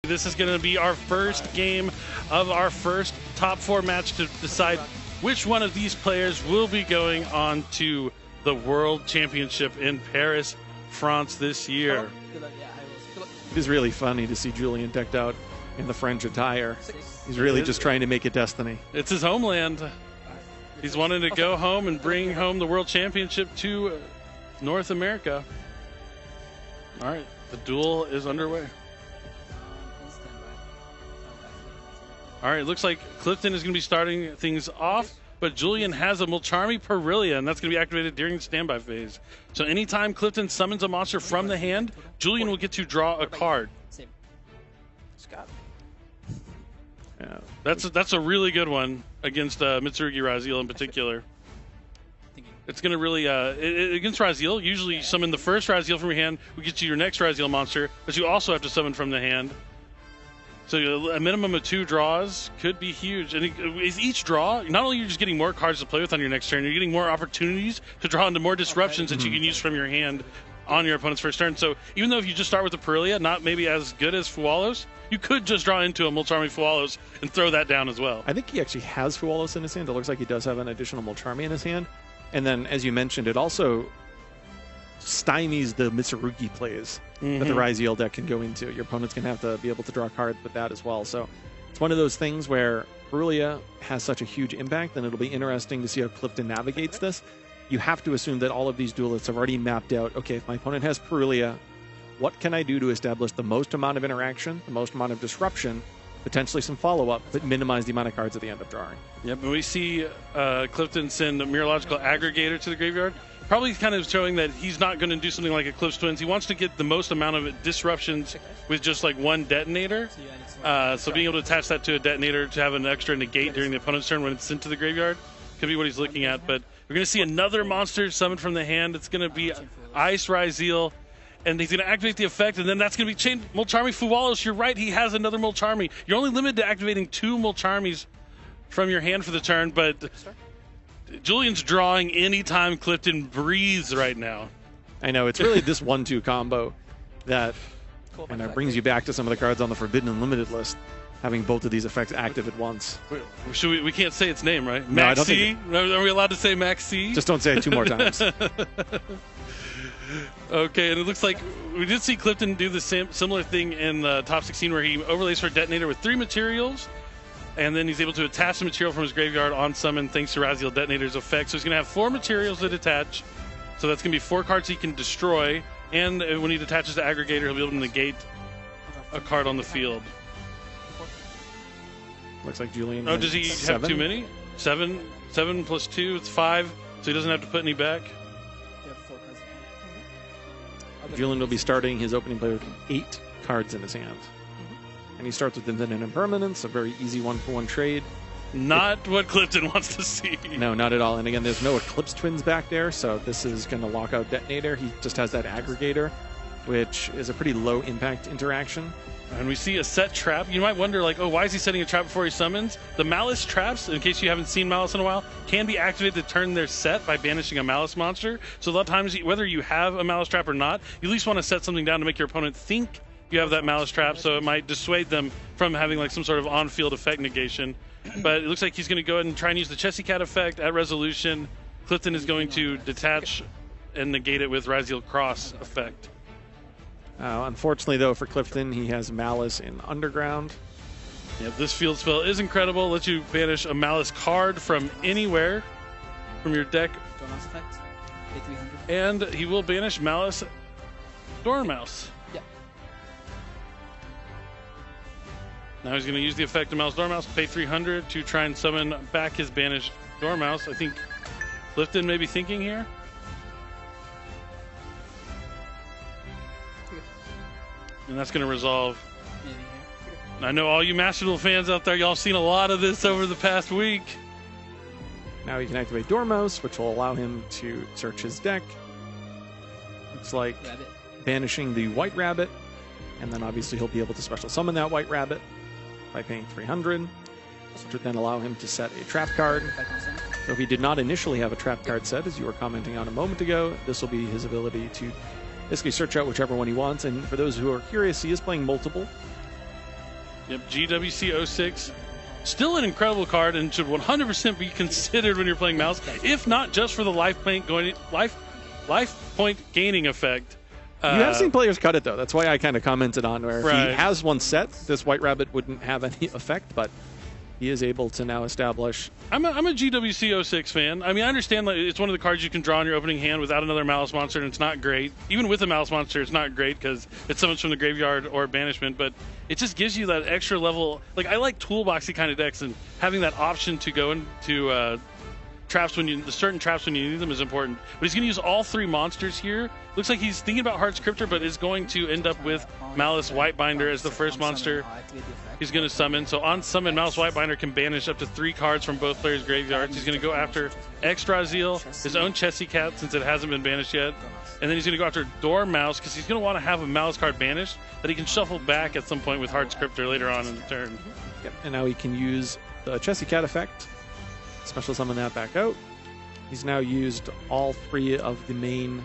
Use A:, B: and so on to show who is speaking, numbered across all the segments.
A: This is going to be our first game of our first top 4 match to decide which one of these players will be going on to the World Championship in Paris, France this year.
B: It is really funny to see Julian decked out in the French attire. He's really just trying to make it destiny.
A: It's his homeland. He's wanting to go home and bring home the World Championship to North America. All right, the duel is underway. All right, it looks like Clifton is going to be starting things off, but Julian has a Mulcharmy Perillia, and that's going to be activated during the standby phase. So anytime Clifton summons a monster from the hand, Julian will get to draw a card. Yeah, that's a really good one against MITSURUGI RYZEAL in particular. It's going to really, against RYZEAL, usually you summon the first RYZEAL from your hand, will get you your next RYZEAL monster, but you also have to summon from the hand. So a minimum of 2 draws could be huge. And each draw, not only are you just getting more cards to play with on your next turn, you're getting more opportunities to draw into more disruptions that you can use from your hand on your opponent's first turn. So even though if you just start with the Perillia, not maybe as good as Fualos, you could just draw into a Mulcharmy Fualos and throw that down as well.
B: I think he actually has Fualos in his hand. It looks like he does have an additional Mulcharmy in his hand. And then, as you mentioned, it also stymies the MITSURUGI plays that the RYZEAL deck can go into. Your opponent's going to have to be able to draw cards with that as well. So it's one of those things where Perillia has such a huge impact, and it'll be interesting to see how Clifton navigates this. You have to assume that all of these duelists have already mapped out, okay, if my opponent has Perillia, what can I do to establish the most amount of interaction, the most amount of disruption, potentially some follow-up, but minimize the amount of cards at the end of drawing.
A: Yep, and we see Clifton send a Mirological Aggregator to the graveyard, probably kind of showing that he's not going to do something like Eclipse Twins. He wants to get the most amount of disruptions with just like one detonator. So being able to attach that to a detonator to have an extra negate during the opponent's turn when it's sent to the graveyard could be what he's looking at. But we're going to see another monster summoned from the hand. It's going to be Ice RYZEAL. And he's going to activate the effect, and then that's going to be changed. Mulcharmy Fualos, you're right, he has another Mulcharmy. You're only limited to activating 2 Mulcharmies from your hand for the turn, but Julian's drawing anytime Clifton breathes right now.
B: I know, it's really this 1-2 combo that and it brings you back to some of the cards on the Forbidden Unlimited list, having both of these effects active at once.
A: We can't say its name, right?
B: No,
A: Max C? Are we allowed to say Max C?
B: Just don't say it 2 more times.
A: Okay, and it looks like we did see Clifton do the similar thing in the top 16 where he overlays for a detonator with 3 materials, and then he's able to attach the material from his graveyard on summon thanks to RYZEAL Detonator's effect. So he's going to have 4 materials that attach, so that's going to be 4 cards he can destroy, and when he attaches the Aggregator, he'll be able to negate a card on the field.
B: Looks like Julian.
A: Oh, does he have too many? 7 plus 2, it's 5, so he doesn't have to put any back.
B: Julian will be starting his opening play with 8 cards in his hand. And he starts with Infinite Impermanence, a very easy 1-for-1 trade.
A: Not what Clifton wants to see.
B: No, not at all. And again, there's no Eclipse Twins back there, so this is going to lock out Detonator. He just has that Aggregator, which is a pretty low impact interaction.
A: And we see a set trap. You might wonder, like, oh, why is he setting a trap before he summons? The Malice traps, in case you haven't seen Malice in a while, can be activated to turn their set by banishing a Malice monster. So a lot of times, whether you have a Malice trap or not, you at least want to set something down to make your opponent think you have that Malice trap, so it might dissuade them from having like some sort of on-field effect negation. But it looks like he's going to go ahead and try and use the Chessy Cat effect at resolution. Clifton is going to detach and negate it with RYZEAL Cross effect.
B: Unfortunately, though, for Clifton, he has Malice in Underground.
A: Yeah, this field spell is incredible. Lets you banish a Malice card from anywhere from your deck. And he will banish Malice Dormouse.
C: Yeah.
A: Now he's going to use the effect of Malice Dormouse, pay 300 to try and summon back his banished Dormouse. I think Clifton may be thinking here. And that's going to resolve. I know all you Master Duel fans out there, y'all seen a lot of this over the past week.
B: Now he can activate Dormouse, which will allow him to search his deck. Looks like banishing the White Rabbit, and then obviously he'll be able to special summon that White Rabbit by paying 300, which would then allow him to set a trap card. So if he did not initially have a trap card set, as you were commenting on a moment ago, this will be his ability to basically search out whichever one he wants. And for those who are curious, he is playing multiple.
A: Yep, GWC06. Still an incredible card and should 100% be considered when you're playing Malice, if not just for the life point gaining effect.
B: You have seen players cut it, though. That's why I kind of commented on where if he has one set, this White Rabbit wouldn't have any effect, but he is able to now establish.
A: I'm a GWC06 fan. I mean, I understand like, it's one of the cards you can draw in your opening hand without another Malice monster, and it's not great. Even with a Malice monster, it's not great because it's summons from the graveyard or banishment, but it just gives you that extra level. Like, I like toolboxy kind of decks, and having that option to go into traps when the certain traps when you need them is important. But he's going to use all 3 monsters here. Looks like he's thinking about Heart Scripter, but is going to end up with Malice Whitebinder as the first monster he's going to summon. So on summon, Malice Whitebinder can banish up to 3 cards from both players' graveyards. He's going to go after RYZEAL, his own Chessy Cat since it hasn't been banished yet. And then he's going to go after Dormouse because he's going to want to have a Malice card banished that he can shuffle back at some point with Heart Scripter later on in the turn.
B: Yep. And now he can use the Chessy Cat effect. Special summon that back out. He's now used all 3 of the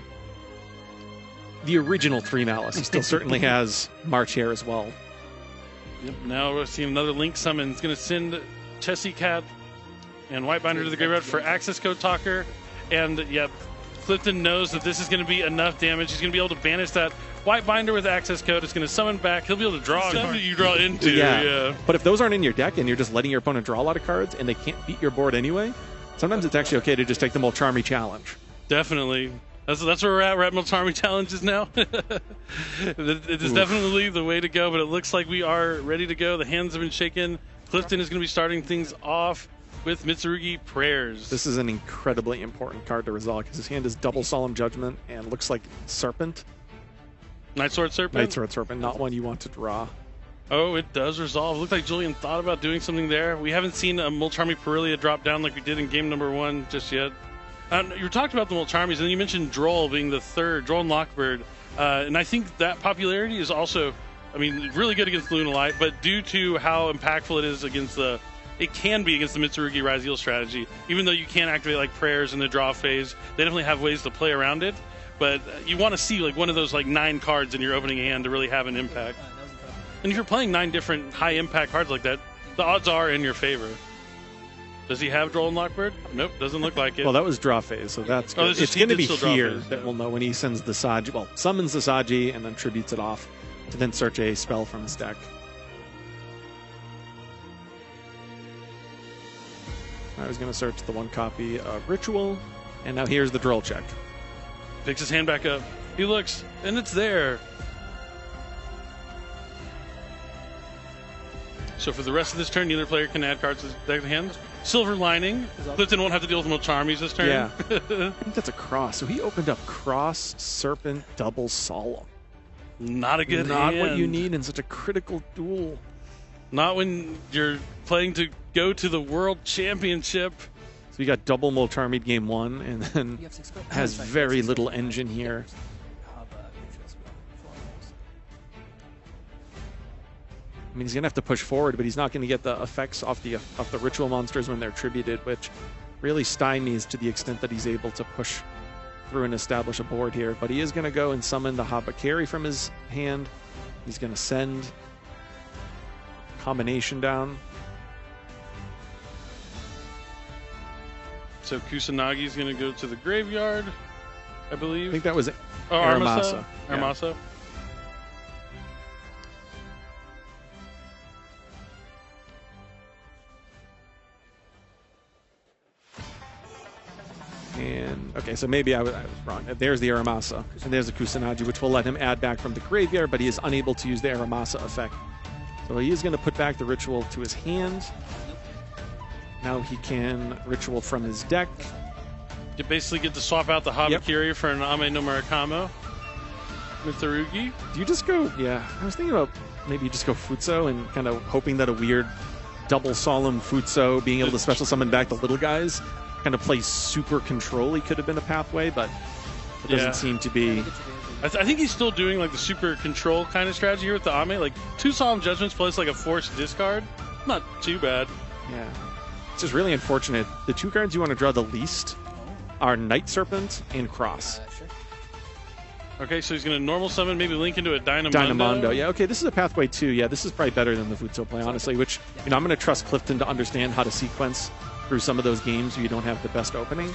B: original 3 Malice. He still certainly has March here as well.
A: Yep. Now we're seeing another Link summon. He's going to send Chessy Cat and Whitebinder to the graveyard for Access Code Talker. And yep, Clifton knows that this is going to be enough damage. He's going to be able to banish that Whitebinder with Access Code. It's going to summon back. He'll be able to draw a card that you draw into. Yeah.
B: But if those aren't in your deck and you're just letting your opponent draw a lot of cards and they can't beat your board anyway, sometimes it's actually okay to just take the Molcharmy challenge.
A: Definitely. That's where we're at. We're at Molcharmy challenges now. It is definitely the way to go, but it looks like we are ready to go. The hands have been shaken. Clifton is going to be starting things off with Mitsurugi Prayers.
B: This is an incredibly important card to resolve because his hand is double Solemn Judgment and looks like Serpent.
A: Night Sword Serpent?
B: Night Sword Serpent, not one you want to draw.
A: Oh, it does resolve. Looked like Julian thought about doing something there. We haven't seen a Molcharmy Perilia drop down like we did in game number 1 just yet. You talked about the Molcharmies, and then you mentioned Droll being the third, Droll and Lockbird. And I think that popularity is also, I mean, really good against Luna Light, but due to how impactful it is against it can be against the Mitsurugi RYZEAL strategy. Even though you can't activate like Prayers in the draw phase, they definitely have ways to play around it. But you want to see like one of those like 9 cards in your opening hand to really have an impact. And if you're playing 9 different high impact cards like that, the odds are in your favor. Does he have Droll and Lockbird? Nope, doesn't look like it.
B: Well, that was draw phase, so that's good. It's going to be here that we'll know when he sends the Saji, well, summons the Saji and then tributes it off to then search a spell from his deck. I was going to search the 1 copy of Ritual, and now here's the Droll check.
A: Picks his hand back up. He looks, and it's there. So for the rest of this turn, neither player can add cards to their hand. Silver Lining. Clifton won't have to deal with Molcharmies this turn.
B: Yeah. I think that's a cross. So he opened up Cross, Serpent, double Solemn.
A: Not a good
B: hand. Not what you need in such a critical duel.
A: Not when you're playing to go to the World Championship.
B: So you got double Molcharmy game 1, and then has very little engine here. I mean, he's going to have to push forward, but he's not going to get the effects off the Ritual monsters when they're tributed, which really stymies to the extent that he's able to push through and establish a board here. But he is going to go and summon the Habakiri from his hand. He's going to send Combination down.
A: So Kusanagi is going to go to the graveyard, I believe.
B: I think that was Aramasa.
A: Aramasa.
B: Yeah. And okay, so maybe I was wrong. There's the Aramasa, and there's the Kusanagi, which will let him add back from the graveyard, but he is unable to use the Aramasa effect. So he is going to put back the Ritual to his hand. Now he can Ritual from his deck.
A: You basically get to swap out the Habakiri for an Ame no Murakamo. Mitsurugi.
B: Do you just go, yeah, I was thinking about maybe you just go Futso and kind of hoping that a weird double Solemn Futso, being able to special summon back the little guys, kind of play super control-y could have been a pathway, but it doesn't seem to be.
A: I think he's still doing like the super control kind of strategy here with the Ame. Like 2 Solemn Judgments plus like a forced discard. Not too bad.
B: Yeah. It's just really unfortunate. The 2 cards you want to draw the least are Night Serpent and Cross.
A: Okay, so he's going to normal summon, maybe link into a Dynamondo.
B: Dynamondo, yeah, okay, this is a pathway too. Yeah, this is probably better than the Futso play, honestly, which, you know, I'm going to trust Clifton to understand how to sequence through some of those games where you don't have the best opening.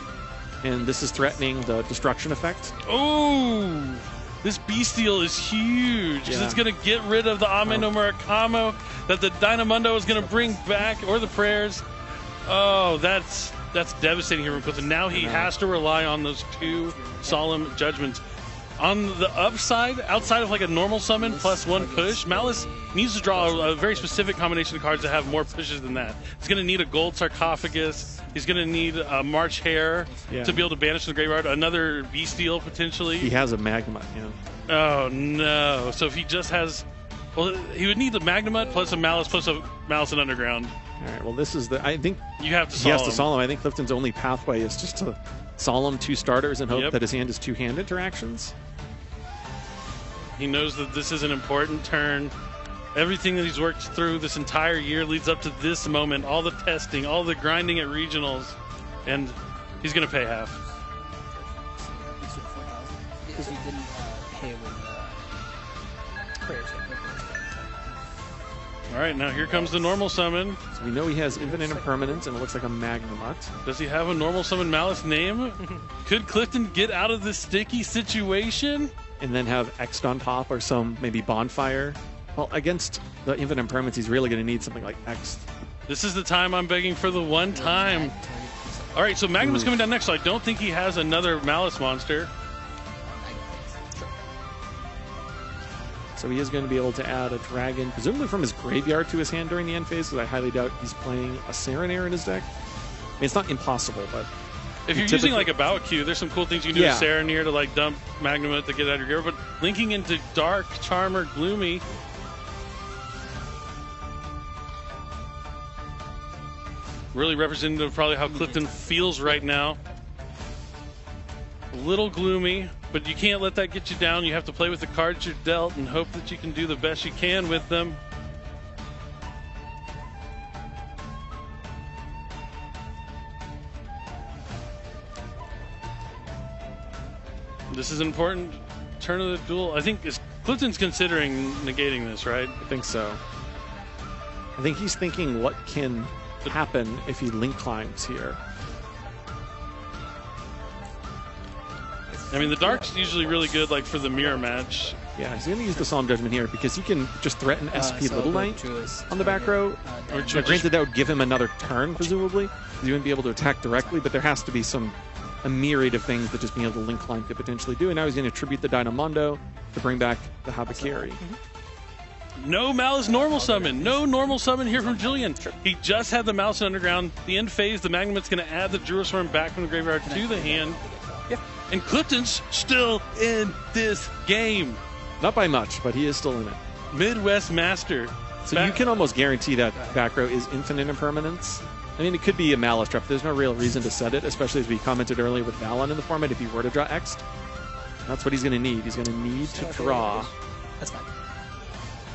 B: And this is threatening the destruction effect.
A: Oh, this B-Steal is huge because it's going to get rid of the Ame no Murakamo that the Dynamondo is going to bring back, or the prayers. Oh, that's devastating here for Clifton. Now he has to rely on those 2 solemn judgments. On the upside, outside of like a normal summon plus 1 push, Malice needs to draw a very specific combination of cards that have more pushes than that. He's going to need a gold sarcophagus. He's going to need a March Hare to be able to banish the graveyard. Another B-Steal potentially.
B: He has a Magma,
A: Oh no! So if he just has, well, he would need the Magnemite plus a Malice and Underground.
B: All right. Well, this is the. I think
A: you have to.
B: He has to Solemn. I think Clifton's only pathway is just to Solemn 2 starters and hope that his hand is 2 hand interactions.
A: He knows that this is an important turn. Everything that he's worked through this entire year leads up to this moment. All the testing, all the grinding at regionals, and he's going to pay half.
C: Because you didn't pay with prayers.
A: All right, now here comes the normal summon.
B: So we know he has infinite impermanence, and it looks like a Magnemite.
A: Does he have a normal summon Malice name? Could Clifton get out of this sticky situation?
B: And then have X'd on top, or some maybe Bonfire. Well, against the infinite impermanence, he's really going to need something like X.
A: This is the time I'm begging for the one time. All right, so Magnum is coming down next, so I don't think he has another Malice monster.
B: So he is going to be able to add a dragon, presumably from his graveyard, to his hand during the end phase, because I highly doubt he's playing a Serenair in his deck. I mean, it's not impossible, but...
A: If you're using like a WQP, there's some cool things you can do with Serenair to like dump Magnemite to get out of your gear, but linking into Dark, Charmer, Gloomy... Really representative of probably how Clifton feels right now. A little gloomy, but you can't let that get you down. You have to play with the cards you're dealt and hope that you can do the best you can with them. This is an important turn of the duel. I think Clifton's considering negating this, right?
B: I think so. I think he's thinking what can happen if he link climbs here.
A: I mean, the Dark's usually really good, like for the mirror match.
B: Yeah, he's going to use the Solemn Judgment here because he can just threaten SP Little Knight on the back row. Granted, that would give him another turn, presumably. He wouldn't be able to attack directly, but there has to be a myriad of things that just being able to link climb could potentially do. And now he's going to tribute the Dynamondo to bring back the Habakiri.
A: No Malice normal summon. No normal summon here from Julian. He just had the Malice Underground. The end phase, the Magnemite's going to add the Jerusalem back from the graveyard to the hand. And Clifton's still in this game.
B: Not by much, but he is still in it.
A: Midwest Master.
B: So you can almost guarantee that back row is infinite impermanence. I mean, it could be a Malice trap. There's no real reason to set it, especially as we commented earlier with Valon in the format. If he were to draw X, that's what he's going to need. He's going to need to draw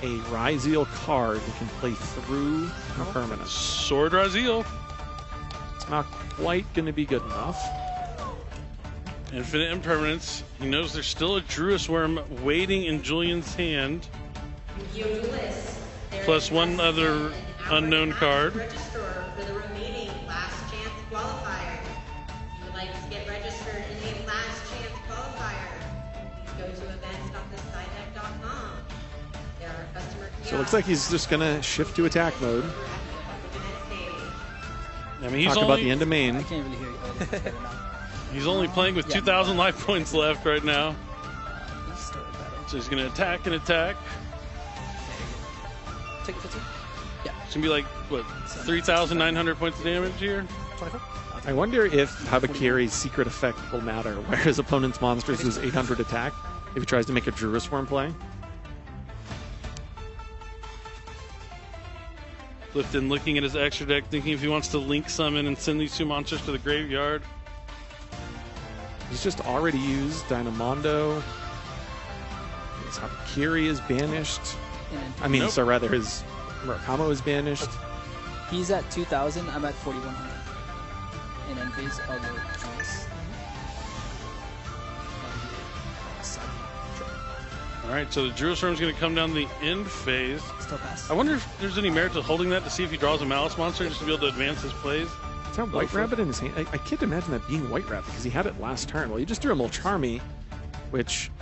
B: a RYZEAL card that can play through impermanence.
A: Sword RYZEAL.
B: It's not quite going to be good enough.
A: Infinite impermanence. He knows there's still a Druis Worm waiting in Julian's hand. Plus one other unknown card.
D: Register for the remaining last chance qualifier. If you would like to get registered in the last chance qualifier, please go to events.thesidedeck.com. There are customer kiosks.
B: So it looks like he's just going to shift to attack mode.
A: I mean, he's
B: Talk about the end of main.
C: I can't really hear you.
A: He's only playing with 2,000 life points left right now. So he's going to attack and attack.
C: Take it 15? Yeah.
A: It's going to be like, what, 3,900 points of damage here?
C: 24?
B: I wonder if Habakiri's secret effect will matter, where his opponent's monsters lose 800 attack if he tries to make a Druis Worm play.
A: Clifton looking at his extra deck, thinking if he wants to link summon and send these 2 monsters to the graveyard.
B: He's just already used Dynamondo. His Habakiri is banished. I mean, so rather his Murakamo is banished.
C: He's at 2,000. I'm at 4,100. In end phase of the choice.
A: All right, so the Jerusalem is going to come down the end phase.
C: Still pass.
A: I wonder if there's any merit to holding that to see if he draws a Malice monster just to be able to advance his plays.
B: Is that White Rabbit in his hand? I can't imagine that being White Rabbit because he had it last turn. Well, he just drew a Mulcharmy, which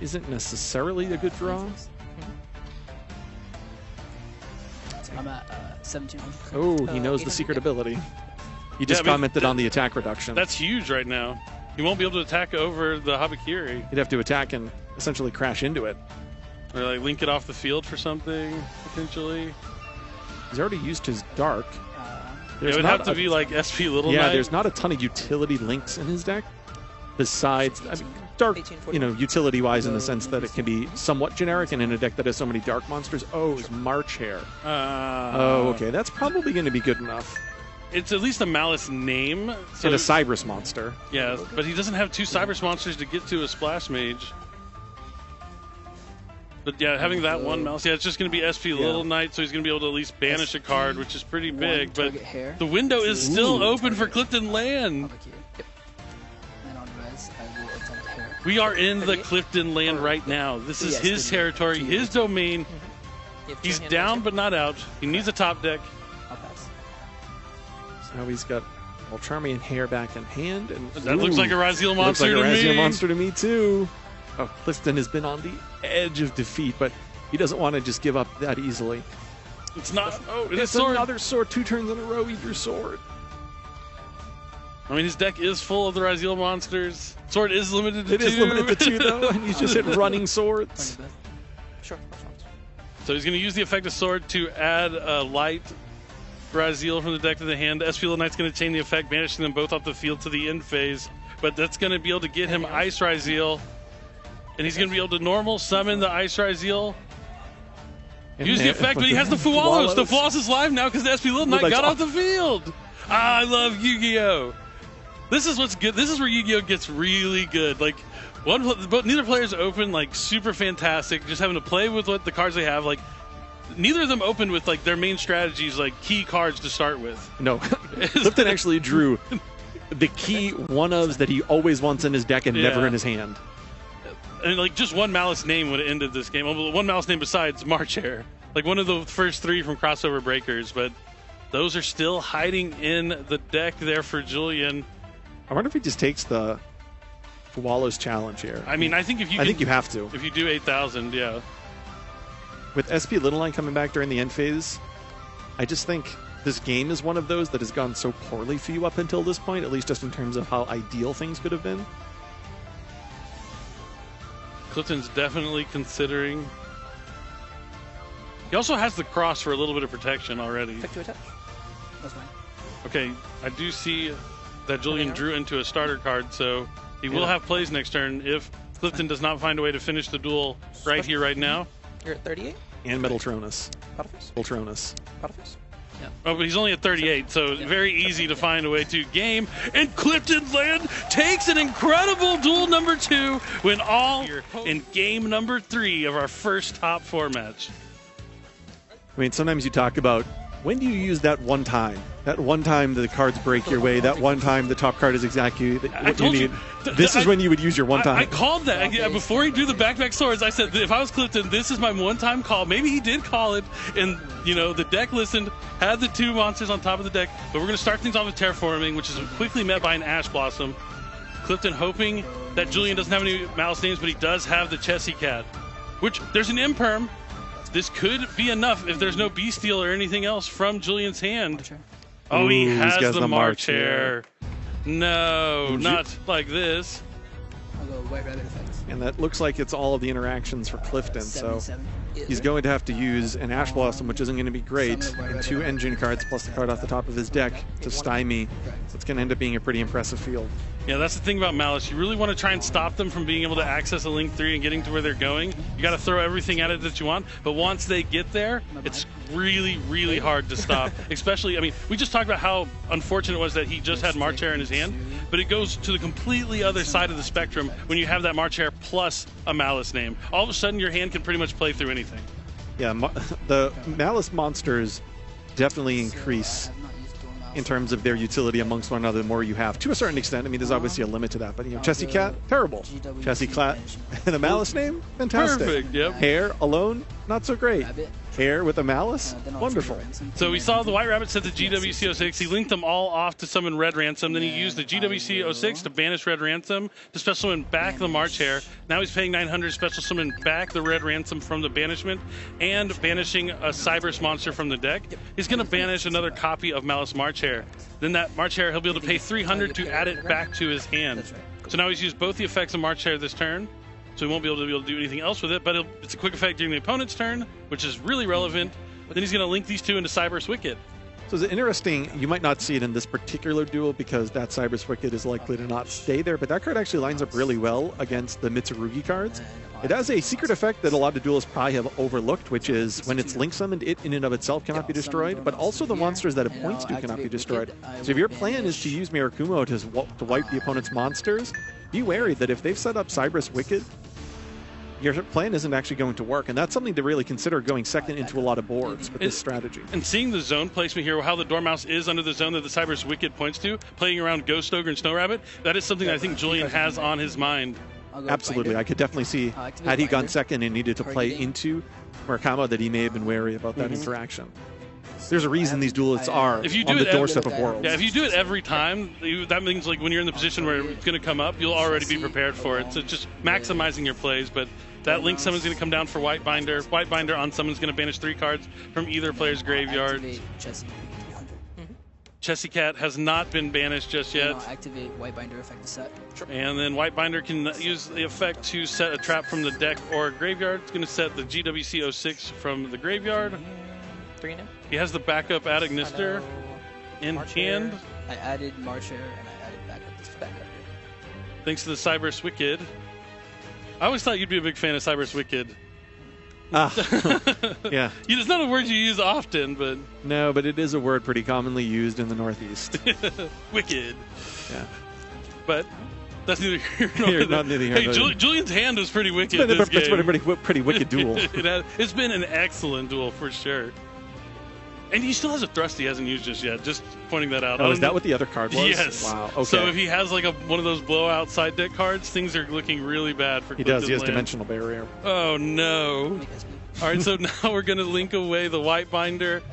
B: isn't necessarily a good draw.
C: I'm at 1700.
B: Oh, he knows the secret ability. He just commented on the attack reduction.
A: That's huge right now. He won't be able to attack over the Habakiri.
B: He'd have to attack and essentially crash into it.
A: Or like link it off the field for something, potentially.
B: He's already used his Dark.
A: It would have to be like SP Little Knight.
B: Yeah, there's not a ton of utility links in his deck. Besides, I mean, Dark, you know, utility-wise in the sense that it can be somewhat generic, and in a deck that has so many Dark monsters. Oh, it's March Hare. Oh, okay. That's probably going to be good enough.
A: It's at least a Malice name. So
B: and a Cyberus monster.
A: Yeah, but he doesn't have 2 Cyberus monsters to get to a Splash Mage. But yeah, having that one Malice, yeah, it's just going to be SP Little Knight, so he's going to be able to at least banish a card, which is pretty big. But the window is still open for Clifton Land. We are in the Clifton Land right now. This is his territory, his domain. He's down but not out. He needs a top deck.
B: So now he's got Mulcharmy and Hare back in hand. And
A: that looks like a RYZEAL monster to me.
B: Looks like a RYZEAL monster to me, too. Oh, Clifton has been on the edge of defeat, but he doesn't want to just give up that easily.
A: It's not. Oh,
B: it's another sword. 2 turns in a row, eat your sword.
A: I mean, his deck is full of the RYZEAL monsters. Sword is limited to 2.
B: It is limited to 2, though, and he's just hit running swords.
A: So he's going to use the effect of sword to add a light RYZEAL from the deck to the hand. SP Little Knight's going to chain the effect, banishing them both off the field to the end phase. But that's going to be able to get him Ice RYZEAL. And he's going to be able to normal summon the Ice RYZEAL. Use the effect, but he has the Fualos. The Fualos is live now because the SP Little Knight got off the field. I love Yu-Gi-Oh! This is what's good. This is where Yu-Gi-Oh! Gets really good. Like, neither player's open like super fantastic. Just having to play with what the cards they have. Like, neither of them opened with like their main strategies, like key cards to start with.
B: No, Clifton actually drew the key one-ofs that he always wants in his deck and never in his hand.
A: And like just one Malice name would have ended this game. Well, one Malice name besides March Hare. Like one of the first 3 from Crossover Breakers, but those are still hiding in the deck there for Julian.
B: I wonder if he just takes the Fualos challenge here.
A: I mean, I think if you
B: I think you have to.
A: If you do 8,000, yeah.
B: With SP Little Line coming back during the end phase, I just think this game is one of those that has gone so poorly for you up until this point, at least just in terms of how ideal things could have been.
A: Clifton's definitely considering. He also has the cross for a little bit of protection already.
C: Pick to attach. That's fine.
A: Okay, I do see that Julian drew into a starter card, so he will have plays next turn if Clifton does not find a way to finish the duel right here, right now.
E: You're at 38?
B: And Metaltronus. Metaltronus.
C: Yeah.
A: Oh, but he's only at 38, so very easy to find a way to game. And Clifton Land takes an incredible duel number 2, win all in game number 3 of our first top 4 match.
B: I mean, sometimes you talk about when do you use that one time? That one time the cards break your way, that one time the top card is exactly what you need. This is when you would use your one time.
A: I called that. Before he drew the back swords, I said, if I was Clifton, this is my one-time call. Maybe he did call it, and you know the deck listened, had the 2 monsters on top of the deck, but we're going to start things off with Terraforming, which is quickly met by an Ash Blossom. Clifton hoping that Julian doesn't have any Malice names, but he does have the Chessy Cat, which there's an Imperm. This could be enough if there's no Bestial or anything else from Julian's hand. Oh, he has the March Hare. No, not like this.
C: I'll go White Rabbit effects.
B: And that looks like it's all of the interactions for Clifton, so he's going to have to use an Ash Blossom, which isn't going to be great, and 2 engine cards plus the card off the top of his deck to stymie. It's going to end up being a pretty impressive field.
A: Yeah, that's the thing about Malice. You really want to try and stop them from being able to access a Link 3 and getting to where they're going. You got to throw everything at it that you want, but once they get there, it's really, really hard to stop. Especially, I mean, we just talked about how unfortunate it was that he just had March Hare in his hand, but it goes to the completely other side of the spectrum when you have that March Hare plus a Malice name. All of a sudden, your hand can pretty much play through anything.
B: Yeah, the Malice monsters definitely increase in terms of their utility amongst one another, the more you have, to a certain extent. I mean, there's obviously a limit to that, but, you know, Chessy Cat, terrible. Chessy Cat and a Malice name, fantastic.
A: Perfect, yep.
B: Hair alone, not so great.
C: Rabbit.
B: Hair with a Malice, wonderful.
A: So we saw the White Rabbit set the GWC06. He linked them all off to summon Red Ransom. Then he used the GWC06 to banish Red Ransom, to special summon back the March Hare. Now he's paying 900 special summon back the Red Ransom from the banishment and banishing a Cybers monster from the deck. He's going to banish another copy of Malice March Hare. Then that March Hare, he'll be able to pay 300 to add it back to his hand. So now he's used both the effects of March Hare this turn. So he won't be able to do anything else with it, but it's a quick effect during the opponent's turn, which is really relevant. Then he's going to link these two into Cybers Wicked.
B: So it's interesting, you might not see it in this particular duel because that Cybers Wicked is likely to not stay there, but that card actually lines up really well against the MITSURUGI cards. It has a secret effect that a lot of duelists probably have overlooked, which is when it's link summoned, it in and of itself cannot be destroyed, but also the monsters that it points to cannot be destroyed. So if your plan is to use Mirakumo to wipe the opponent's monsters, be wary that if they've set up Cybers Wicked, your plan isn't actually going to work, and that's something to really consider going second into a lot of boards with this strategy.
A: And seeing the zone placement here, how the Dormouse is under the zone that the Cybers Wicked points to, playing around Ghost Ogre and Snow Rabbit, that is something that I think Julian has on his mind.
B: Absolutely. I could definitely see, had he gone second and needed to play into Murakama, that he may have been wary about that interaction. There's a reason these duelists are on the doorstep of Worlds.
A: Yeah, if you do it every time, that means like when you're in the position where it's going to come up, you'll already be prepared for it. So just maximizing your plays, but that link summon's going to come down for White Binder. White Binder on summon's going to banish 3 cards from either player's graveyard. Chessy Cat has not been banished just yet.
C: Activate White Binder effect to set.
A: And then White Binder can use the effect to set a trap from the deck or graveyard. It's going to set the GWC06 from the graveyard.
E: 3 now.
A: He has the backup Aniteckzetto in hand.
C: I added March Hare and I added backup this backup.
A: Thanks to the Cybers Wicked. I always thought you'd be a big fan of Cybers Wicked.
B: Yeah.
A: It's not a word you use often, but...
B: No, but it is a word pretty commonly used in the Northeast.
A: Wicked.
B: Yeah.
A: But that's neither here nor
B: not neither here.
A: Hey, Julian's hand was pretty wicked
B: It's
A: this game.
B: been a pretty wicked duel.
A: It's been an excellent duel for sure. And he still has a thrust he hasn't used just yet. Just pointing that out.
B: Oh, is that what the other card was?
A: Yes.
B: Wow. Okay.
A: So if he has like one of those blowout side deck cards, things are looking really bad for Clifton
B: He does. He has
A: Land.
B: Dimensional Barrier.
A: Oh no. All right, so now we're going to link away the White Binder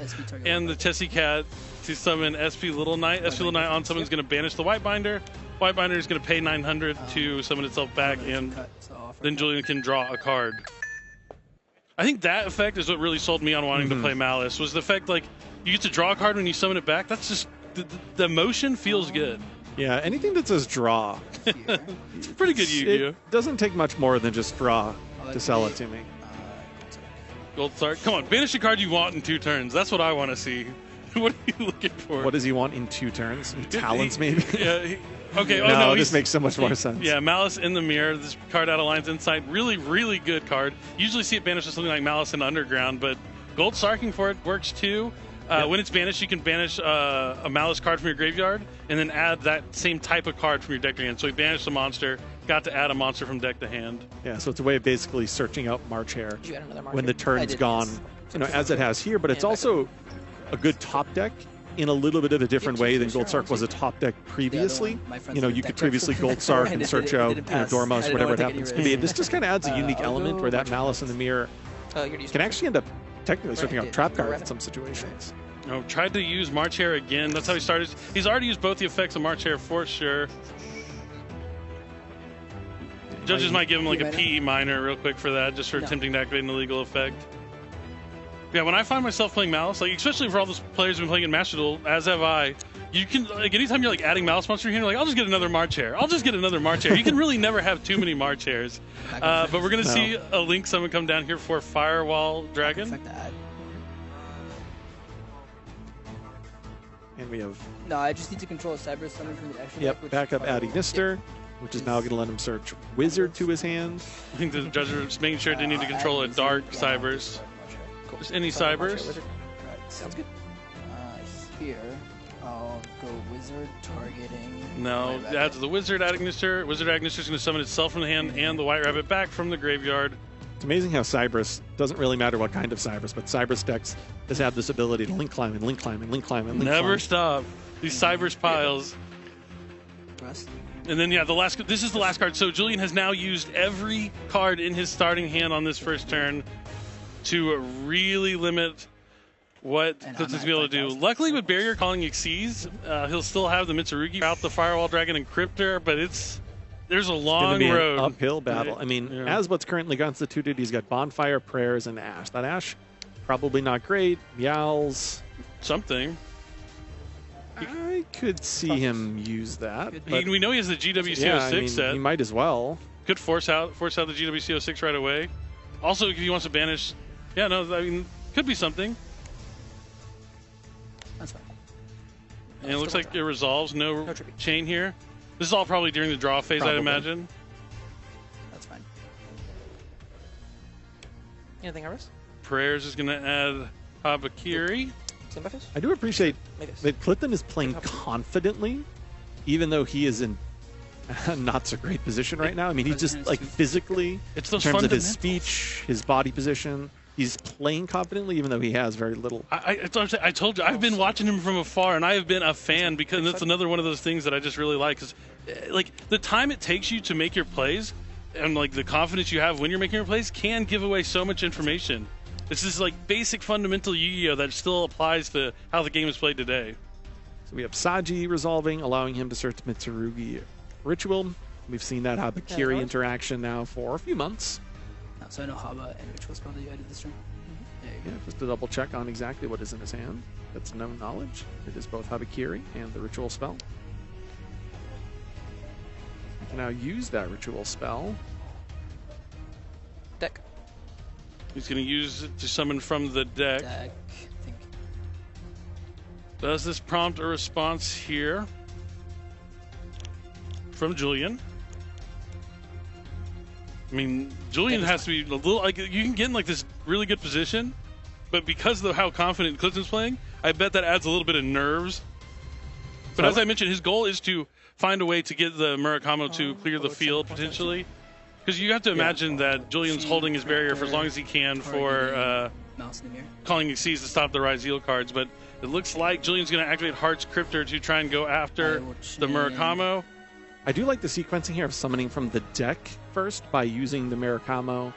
A: and the Chessy Cat to summon SP Little Knight. SP Little Knight on summon's going to banish the White Binder. White Binder is going to pay 900 to summon itself back, and then Julian can draw a card. I think that effect is what really sold me on wanting to play Malice, was the effect like you get to draw a card when you summon it back. That's just, the emotion feels good.
B: Yeah, anything that says draw.
A: It's pretty good Yu-Gi-Oh!
B: It doesn't take much more than just draw to sell it to me.
A: Gold Sark. Come on, banish a card you want in 2 turns. That's what I want to see. What are you looking for?
B: What does he want in 2 turns? Talents, maybe?
A: Yeah. Okay. Oh,
B: no, this makes so much more sense.
A: Yeah, Malice in the Mirror. This card out of Lines Insight. Really, really good card. Usually see it banished with something like Malice in Underground, but Gold Sarking for it works too. When it's banished, you can banish a Malice card from your graveyard and then add that same type of card from your deck to hand. So he banished a monster, got to add a monster from deck to hand.
B: Yeah, so it's a way of basically searching out March Hare
E: Did you add another March
B: when
E: Hare?
B: the turn's gone, you know, as it has here, but it's also a good top deck in a little bit of a different way than Gold Sark was a top deck previously. You know, you could previously Gold Sark and search out, Dormouse, whatever it happens to be. This just kind of adds a unique element where that Malice in the Mirror can actually end up technically searching out trap cards in some situations.
A: Oh, tried to use March Hare again. That's how he started. He's already used both the effects of March Hare for sure. Judges might give him like a PE minor real quick for that, just for attempting to activate an illegal effect. Yeah, when I find myself playing Malice, like especially for all those players who've been playing in Master Duel, as have I, you can, like anytime you're like adding Malice monster here, you're like, I'll just get another March Hare. I'll just get another March Hare. You can really never have too many March Hares. But we're going to see a Link summon come down here for Firewall Dragon.
B: And we have...
C: No, I just need to control a Cyber Summon from the extra
B: Yep, backup Aniteckzetto, which is now going to let him search Wizard to his hand.
A: I think the judge is making sure they need to control a Dark Cybers. Just any Cybers.
E: Sounds good.
C: Here, I'll go Wizard targeting.
A: No, adds the Wizard Aniteckzetto. Wizard Aniteckzetto is going to summon itself from the hand and the White Rabbit back from the graveyard.
B: It's amazing how Cybers, doesn't really matter what kind of Cybers, but Cybers decks has had this ability to link climb and link climb and link climb and link
A: Never
B: climb.
A: stop. These Cybers piles.
C: Rust.
A: And then, yeah, this is the last card. So Julian has now used every card in his starting hand on this first turn to really limit what Clifton's going to be able to do. Luckily, with Barrier calling Xyz, he'll still have the Mitsurugi out the Firewall Dragon and Cryptor, but there's a long road.
B: An uphill battle. I mean, as what's currently constituted, he's got Bonfire, Prayers, and Ash. That Ash, probably not great. Meows.
A: Something.
B: I could see him use that.
A: We know he has the GWC06
B: I mean,
A: set.
B: He might as well.
A: Could force out the GWC06 right away. Also, if he wants to banish, I mean, could be something.
C: That's fine.
A: And it looks like it resolves. No chain here. This is all probably during the draw phase, I'd imagine.
C: That's fine.
E: Anything else?
A: Prayers is going to add Habakiri.
B: I do appreciate that Clifton is playing confidently, even though he is in a not so great position right now. I mean, he's just like physically,
A: it's
B: in terms of his speech, his body position, he's playing confidently, even though he has very little.
A: I told you, I've been watching him from afar, and I have been a fan because that's another one of those things that I just really like. Because, like, the time it takes you to make your plays and, like, the confidence you have when you're making your plays can give away so much information. This is like basic fundamental Yu-Gi-Oh! That still applies to how the game is played today.
B: So we have Saji resolving, allowing him to search Mitsurugi Ritual. We've seen that Habakiri interaction now for a few months.
C: So I know Haba and Ritual spell that you added this turn. There you go.
B: Just to double check on exactly what is in his hand. That's known knowledge. It is both Habakiri and the Ritual spell. We can now use that Ritual spell.
E: Deck.
A: He's going to use it to summon from the deck.
C: I think.
A: Does this prompt a response here from Julian? I mean, Julian has to be a little, like, you can get in like this really good position, but because of how confident Clifton's playing, I bet that adds a little bit of nerves. But as I mentioned, his goal is to find a way to get the Murakamo to clear the field potentially. Because you have to imagine that Julian's holding his barrier for as long as he can for calling Xyz to stop the RYZEAL cards. But it looks like Julian's going to activate Heart's Cryptor to try and go after the Murakamo.
B: I do like the sequencing here of summoning from the deck first by using the Murakamo.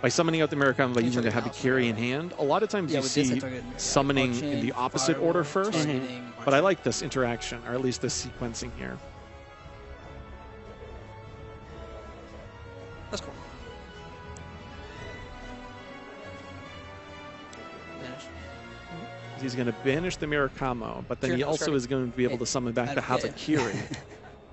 B: By summoning out the Murakamo by using the Habakiri in hand. A lot of times you see summoning in the opposite order first. But I like this interaction, or at least this sequencing here.
E: That's cool.
B: He's going to banish the Murakamo, but then he also is going to be able to summon back the Habakiri.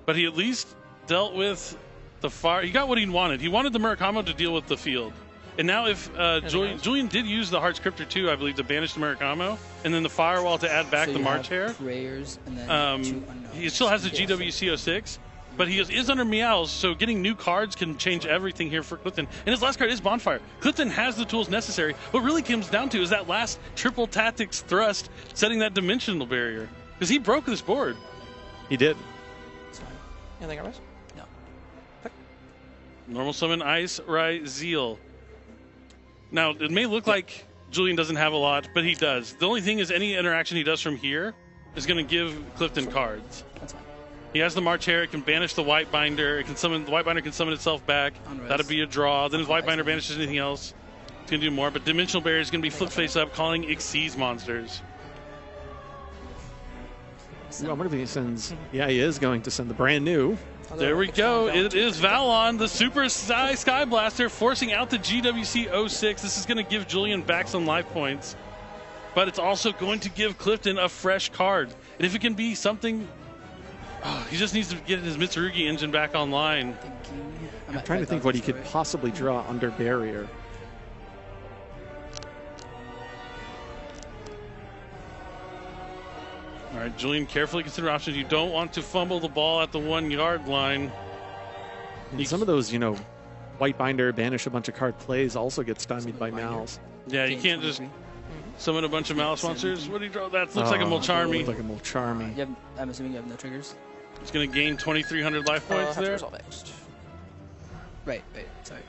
A: But he at least dealt with the fire. He got what he wanted. He wanted the Murakamo to deal with the field. And now if Julian did use the Heart's Cryptor too, I believe, to banish the Murakamo, and then the Firewall to add back the March Hare.
C: Prayers and then
A: he still has the GWC06. But he is under Meows, so getting new cards can change everything here for Clifton. And his last card is Bonfire. Clifton has the tools necessary. What really comes down to is that last triple tactics thrust, setting that dimensional barrier. Because he broke this board.
B: He did.
E: Anything else?
C: No.
A: Normal summon Ice RYZEAL. Now, it may look like Julian doesn't have a lot, but he does. The only thing is any interaction he does from here is going to give Clifton cards.
C: That's fine.
A: He has the March Hare. It can banish the White Binder. It can summon the White Binder. Can summon itself back. That'd be a draw. Then his White Binder banishes anything else. It's gonna do more. But Dimensional Barrier is gonna be flipped face up, calling Xyz monsters.
B: Ooh, I wonder if he sends. Yeah, he is going to send the brand new.
A: There we go. It is Valon, the Super Sky Blaster, forcing out the GWC06. This is gonna give Julian back some life points, but it's also going to give Clifton a fresh card. And if it can be something. Oh, he just needs to get his Mitsurugi engine back online.
B: I'm trying to think what he could possibly draw under barrier.
A: All right, Julian, carefully consider options. You don't want to fumble the ball at the 1 yard line.
B: And some of those, White Binder, banish a bunch of card plays also get stymied by Malice.
A: Yeah, you can't just summon a bunch of Malice monsters. What do you draw? That looks like a Mulcharmy.
B: Looks like a Mulcharmy.
C: I'm assuming you have no triggers.
A: It's going to gain 2,300 life points there.
C: Right, sorry.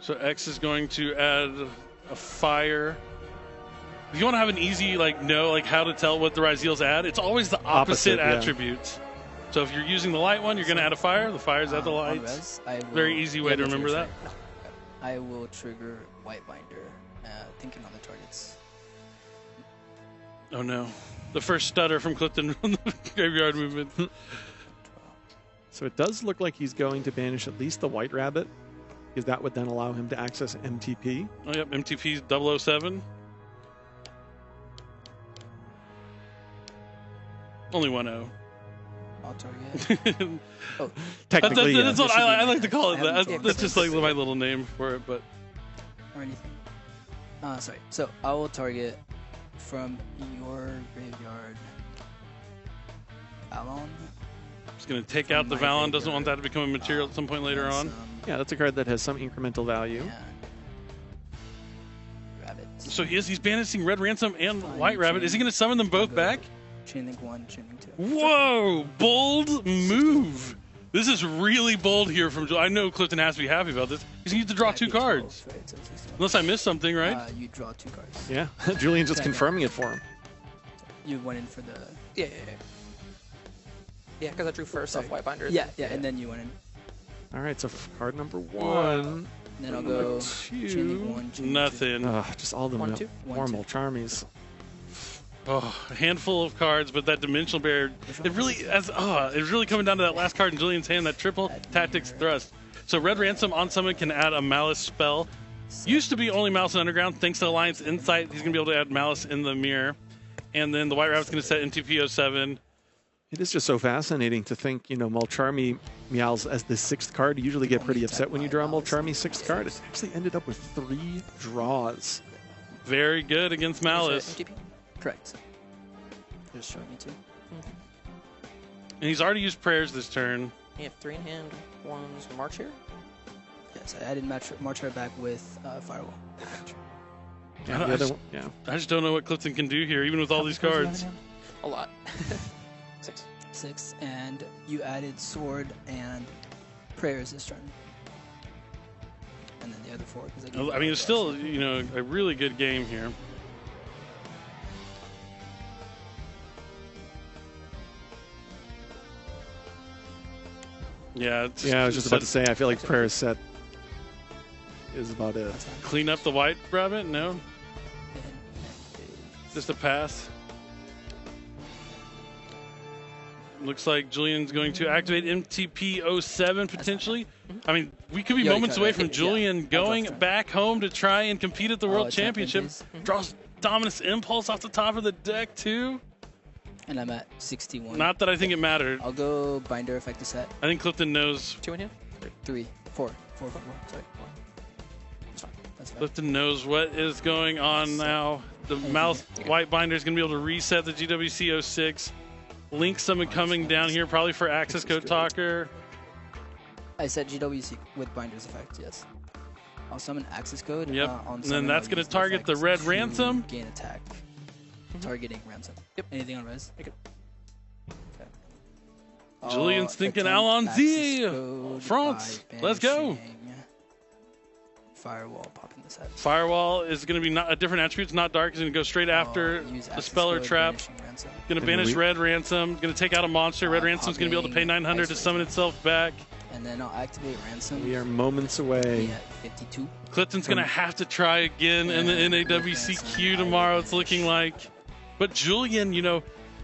A: So X is going to add a fire. If you want to have an easy know how to tell what the RYZEALs add, it's always the opposite
B: yeah.
A: attributes. So if you're using the light one, you're going to add a fire. The fire's at the lights. Very easy way to remember that.
C: I will trigger white binder, thinking on the targets.
A: Oh no. The first stutter from Clifton from the graveyard movement.
B: So it does look like he's going to banish at least the white rabbit, because that would then allow him to access MTP.
A: Oh, yep. MTP's 007. Only 1-0.
C: I'll target. Oh,
B: Technically,
A: that's what I like to call it.
C: Yeah,
A: That's just like my little name for it, but.
C: Or anything. Sorry. So I will target from your graveyard Valon.
A: Just going to take out the Valon. Doesn't want that to become a material at some point later on.
B: Yeah, that's a card that has some incremental value.
C: Yeah. Rabbit.
A: So he's banishing Red Ransom and White Rabbit. Is he going to summon them both back?
C: Chain link 1, chain link 2.
A: Whoa! Bold move. This is really bold here from Julian. I know Clifton has to be happy about this. He's going to draw 2 cards.
C: 12, right? So 16.
A: Unless I missed something, right?
C: You draw 2 cards.
B: Yeah, Julian's just confirming it for him.
C: You went in for the...
E: Yeah. Yeah, because I drew first off white binder.
C: Yeah, and then you went in.
B: All right, so card number 1.
C: And then I'll go chain link 1, chain link
A: Nothing.
B: Just all the
E: 1, 2.
B: normal charmies.
A: Oh, a handful of cards, but that dimensional barrier, it really coming down to that last card in Julian's hand, that triple tactics thrust. So Red Ransom on summon can add a Malice spell. Used to be only Malice in Underground. Thanks to Alliance Insight, he's going to be able to add Malice in the mirror. And then the White Rabbit's going to set NTP 07.
B: It is just so fascinating to think, Mulcharmy Meows as the 6th card. You usually get pretty upset when you draw Mulcharmy 6th card. It actually ended up with 3 draws.
A: Very good against Malice.
C: Correct. Just showing me 2.
A: And he's already used prayers this turn.
E: You have 3 in hand. 1's March here.
C: Yes, I added March Hare back with Firewall.
A: I just don't know what Clifton can do here, even with all these cards.
E: A lot.
C: 6, and you added Sword and Prayers this turn. And then the other 4.
A: I mean, it's still, a really good game here. Yeah,
B: I was just about to say, I feel like prayer set is about it.
A: Clean up the White Rabbit? No? Just a pass? Looks like Julian's going to activate MTP 07 potentially. I mean, we could be moments away from Julian going back home to try and compete at the World Championship. Draws Dominus Impulse off the top of the deck, too.
C: And I'm at 61.
A: Not that I think it mattered.
C: I'll go Binder effective set.
A: I think Clifton knows.
E: 2 in hand?
C: 3, 4. Sorry. That's fine.
A: Clifton knows what is going on now. The Malice White Binder is going to be able to reset the GWC 06. Link summon coming down here, probably for Access Code Talker.
C: I said GWC with Binder's effect, yes. I'll summon Access Code.
A: Yep. And then that's going to target the Red Ransom.
C: Gain attack. Targeting Ransom. Yep. Anything on res? Okay.
A: Julian's thinking Allons-y. France. Let's go.
C: Firewall popping this head.
A: Firewall is going to be not a different attribute. It's not dark. It's going to go straight after the Speller Trap. Going to banish Red Ransom. Going to take out a monster. Red Ransom's going to be able to pay 900 to summon itself back.
C: And then I'll activate Ransom.
B: We are moments away.
C: At 52.
A: Clifton's going to have to try again in the NAWCQ tomorrow, it's looking like. But Julian,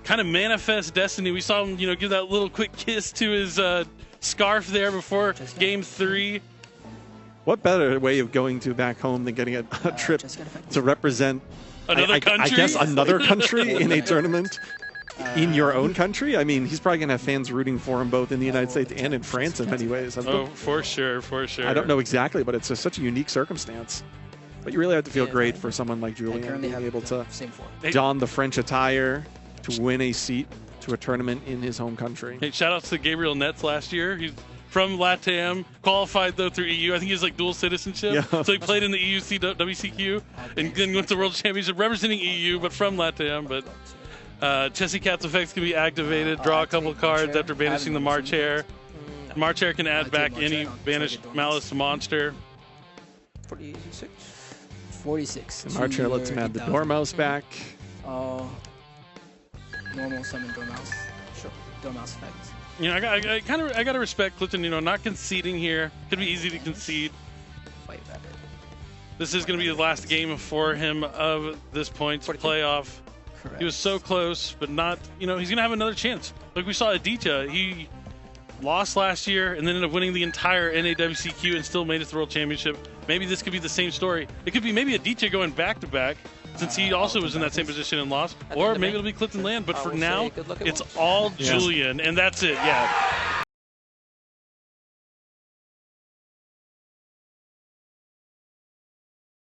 A: kind of manifest destiny. We saw him, give that little quick kiss to his scarf there before Game 3.
B: What better way of going to back home than getting a trip to represent
A: another country?
B: I guess another country in a tournament in your own country? I mean, he's probably going to have fans rooting for him both in the United States and in France in many ways.
A: Oh, for sure.
B: I don't know exactly, but it's such a unique circumstance. But you really have to feel great for someone like Julian being able to don the French attire to win a seat to a tournament in his home country.
A: Hey, shout outs to Gabriel Netz last year. He's from LATAM, qualified though through EU. I think he's like dual citizenship. Yeah. So he played in the EU WCQ and then went to the World Championship representing EU, but from LATAM. But Chessy Cat's effects can be activated. Draw a couple cards after banishing the March Hare. March Hare can add back any banished Malice monster.
E: 46.
C: 46.
B: And Archer lets him add the Dormouse back.
C: Oh. Normal summon Dormouse. Sure. Dormouse effect.
A: You know, I gotta respect Clifton. You know, not conceding here. Could be easy to concede.
C: White Rabbit.
A: This is going to be the last game for him of this points playoff.
C: Correct.
A: He was so close, but not, you know, he's going to have another chance. Like we saw Aditya, he lost last year and then ended up winning the entire NAWCQ and still made it to the World Championship. Maybe this could be the same story. It could be maybe Aditya going back-to-back since he also was in that same position and lost. Or maybe it'll be Clifton Land, but for now, it's all Julian, and that's it, yeah.